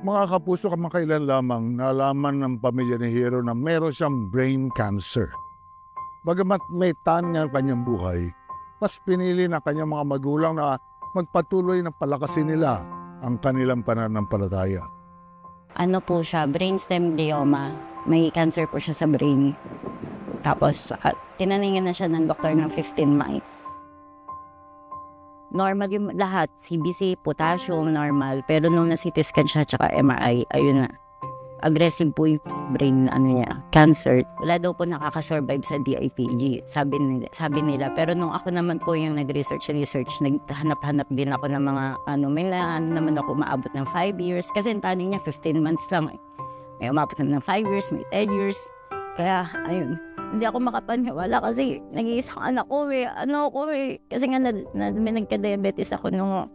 Mga kapuso, kamakailan lamang nalaman ng pamilya ni Hero na meron siyang brain cancer. Bagamat may tanya ang kanyang buhay, mas pinili ng kanyang mga magulang na magpatuloy na palakasin nila ang kanilang pananampalataya. Ano po siya, brainstem glioma. May cancer po siya sa brain. Tapos, tinaningan na siya ng doktor ng 15 months. Normal yung lahat, CBC, potassium, normal. Pero nung na-CT scan siya, tsaka MRI, ayun na. Aggressive po yung brain, cancer. Wala daw po nakakasurvive sa DIPG, sabi nila. Pero nung ako naman po yung nag-research, naghanap-hanap din ako ng mga, may naman ako maabot ng 5 years. Kasi ang tanong niya, 15 months lang. May umabot na ng 5 years, may 10 years. Kaya, ayun. Hindi ako makapaniwala kasi nag-iisang anak ko Kasi nga may nagka-diabetes ako nung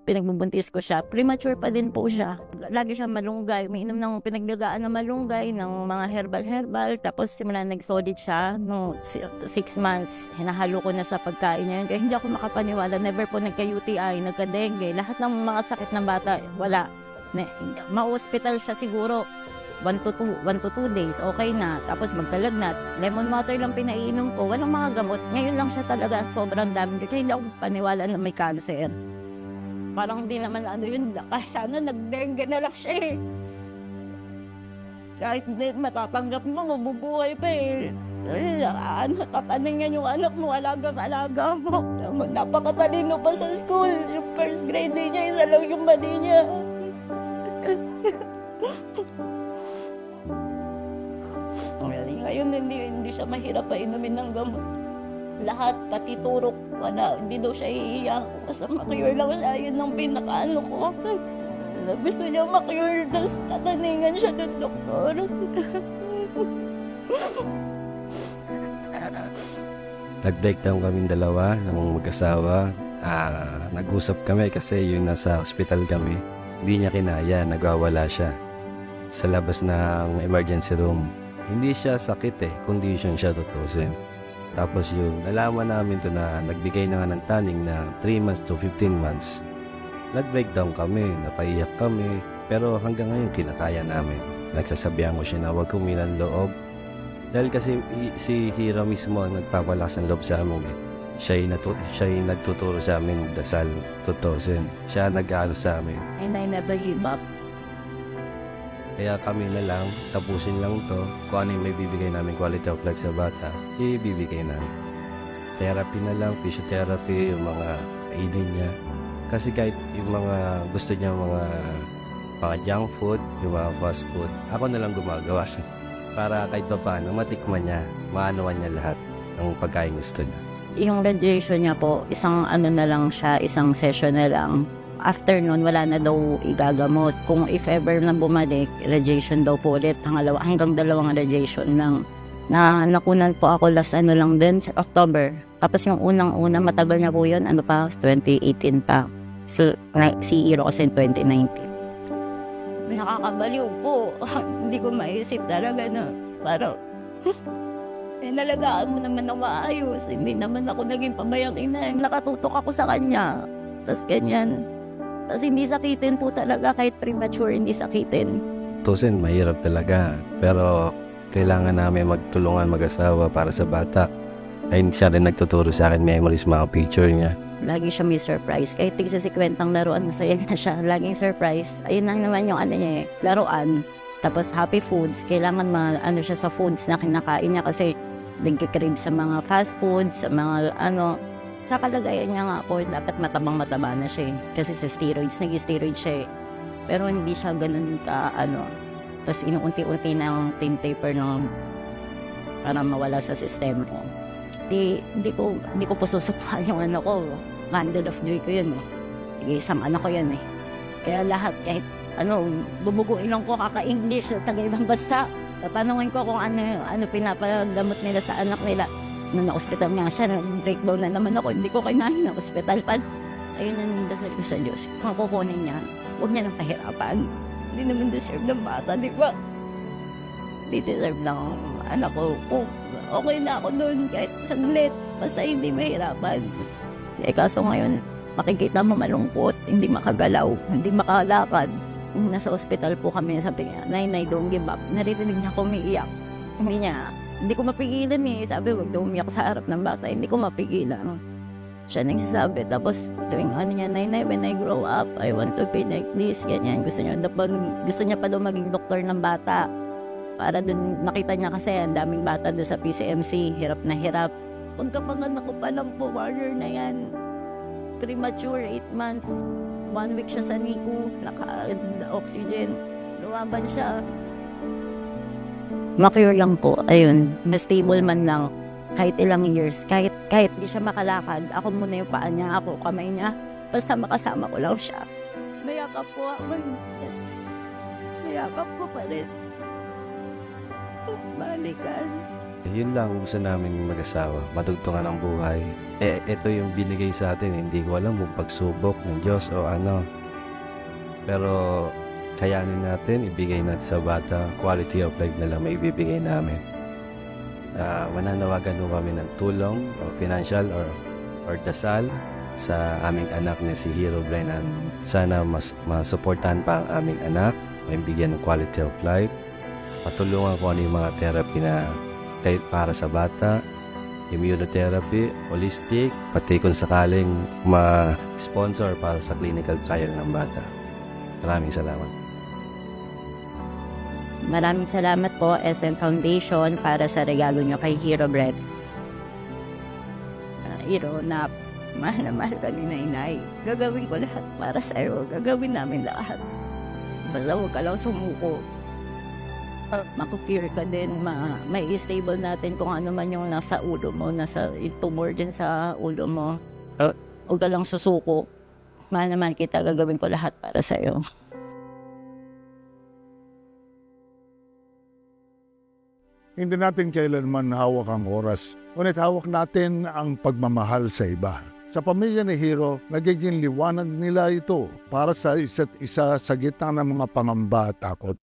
pinagbubuntis ko siya. Premature pa din po siya. Lagi siya malunggay. May inom ng pinaglagaan na malunggay, ng mga herbal. Tapos simula nag-solid siya. No, 6 months, hinahalo ko na sa pagkain niya. Kaya hindi ako makapaniwala. Never po nagka-UTI, nagka-dengue. Lahat ng mga sakit ng bata, wala. Ma-hospital siya siguro. 1 to 2 days, okay na. Tapos magkalagnat. Lemon water lang pinainom ko. Walang mga gamot. Ngayon lang siya talaga sobrang dami. Kaya hindi ako paniwala na may cancer. Parang hindi naman yun. Sana nag-dengue na lang siya eh. Kahit matatanggap mo, mabubuhay pa eh. Tataningan yung anak mo, alagang-alaga mo. Napakatalino pa sa school. Yung first grade niya, isa lang yung mali niya. Ngayon, hindi siya mahirap pa inumin ng gamot. Lahat, pati turok, hindi daw siya iiyak. Basta makure lang siya, yun ang pinakaano ko. Gusto niya makure, tapos tataningan siya ng doktor. Nag-breakdown kaming dalawa ng mag-asawa. Nag-usap kami kasi yung nasa hospital kami. Hindi niya kinaya, nagwawala siya sa labas ng emergency room. Hindi siya sakit condition siya tutusin. Tapos yung nalaman namin to na nagbigay na nga ng taning na 3 months to 15 months. Nag-breakdown kami, napaiyak kami, pero hanggang ngayon kinakaya namin. Nagsasabihan ko siya na huwag kumilang loob. Dahil kasi si Hero mismo ang nagpapalakas ng loob sa amin. Siya yung nagtuturo sa amin dasal, tutusin. Siya nag-aano sa amin. And I never give up. Kaya kami na lang, tapusin lang to. Kung ano yung may bibigay namin quality of life sa bata, ibibigay namin. Therapy na lang, physiotherapy, yung mga aidin niya. Kasi kahit yung mga gusto niya, mga junk food, yung mga fast food, ako na lang gumagawa siya. Para kahit pa paano, matikman niya, maanuan niya lahat ng pagkain gusto niya. Yung radiation niya po, isang session na lang. After nun, wala na daw igagamot. Kung if ever na bumalik, radiation daw po ulit. Hanggang 2 radiation lang. Nakunan po ako last lang din, sa October. Tapos yung unang-una, matagal na po yun, 2018 pa. Si Hero kasi 2019. Nakakabaliw po. Hindi ko maisip talaga na parang nalagaan mo naman na maayos. Hindi naman ako naging pabayang ina. Nakatutok ako sa kanya. Tapos ganyan. Tapos hindi sakitin po talaga, kahit premature, hindi sakitin. Tusin, mahirap talaga. Pero kailangan namin magtulungan mag-asawa para sa bata. Ay siya rin nagtuturo sa akin memories, mga picture niya. Lagi siya may surprise. Kahit tigsa si kwentang laruan, masaya na siya. Laging surprise. Ayun lang naman yung niya laruan. Tapos happy foods. Kailangan siya sa foods na kinakain niya kasi nagkikrib sa mga fast food, sa mga sa kalagayan niya nga po, dapat matabang-mataba na siya kasi sa steroids, nag-steroid siya Pero hindi siya ganun ka, Tapos inuunti-unti ng tin taper para mawala sa sistema ko. Hindi ko po susupahan yung ko. Candle of joy ko yun Isang anak ko yan Kaya lahat, kahit bubuguin lang ko kaka-English sa taga-ibang bansa. Tatanungin ko kung ano pinapagamot nila sa anak nila. Nung na-hospital nga siya, breakdown na naman ako, hindi ko kinahin na hospital pa. Ayun ang dasal ko sa Diyos. Kung kukunin niya, huwag niya nang pahirapan. Hindi naman deserve ng bata, di ba? Hindi deserve ng anak ko. Okay na ako doon kahit saglit, basta hindi mahirapan. Kaso ngayon, makikita mo malungkot, hindi makagalaw, hindi makalakad. nasa ospital po kami, sabi niya, Nay, don't give up. Naririnig niya ako umiiyak. Hindi ko mapigilan eh. Sabi, wag daw umiyak sa harap ng bata. Hindi ko mapigilan. Siya nagsasabi. Tapos, tuwing ano niya, Nay, when I grow up, I want to be like this. Ganyan. Gusto niya pa daw maging doktor ng bata. Para dun, nakita niya kasi, ang daming bata doon sa PCMC. Hirap na hirap. Pagkapanganak ko pa lang po, warrior na yan. Premature, 8 months. 1 week siya sa NICU. Naka-oxygen. Lumaban siya. Macure lang po, ayun, na-stable man lang, kahit ilang years, kahit di siya makalakad, ako muna yung paa niya, ako kamay niya, basta makasama ko lang siya. Mayakap po ako, mayakap ko pa rin. Balikan. Yun lang gusto namin mag-asawa, matugtungan ang buhay. Ito yung binigay sa atin, hindi ko alam kung pagsubok ng Diyos o ano. Pero kayanin natin, ibigay natin sa bata, quality of life na lang may ibibigay namin. Mananawagan ho kami ng tulong, o financial or dasal sa aming anak na si Hero Brennan. Sana masuportahan pa ang aming anak, may bigyan ng quality of life. Patulungan ko ano yung mga therapy na kahit para sa bata, immunotherapy, holistic, pati kung sakaling ma-sponsor para sa clinical trial ng bata. Maraming salamat. Maraming salamat po, SM Foundation, para sa regalo niyo kay Hero Bread. Hero, na mahal na mahal ka ni Nainay. Gagawin ko lahat para sa'yo. Gagawin namin lahat. Basta huwag ka lang sumuko. Makukure ka din. May stable natin kung ano man yung nasa ulo mo, nasa tumor din sa ulo mo. Huwag ka lang susuko. Mahal naman kita, gagawin ko lahat para sa'yo. Hindi natin kailanman hawak ang oras, ngunit hawak natin ang pagmamahal sa iba. Sa pamilya ni Hero, nagiging liwanag nila ito para sa isa't isa sa gitna ng mga pangamba at takot.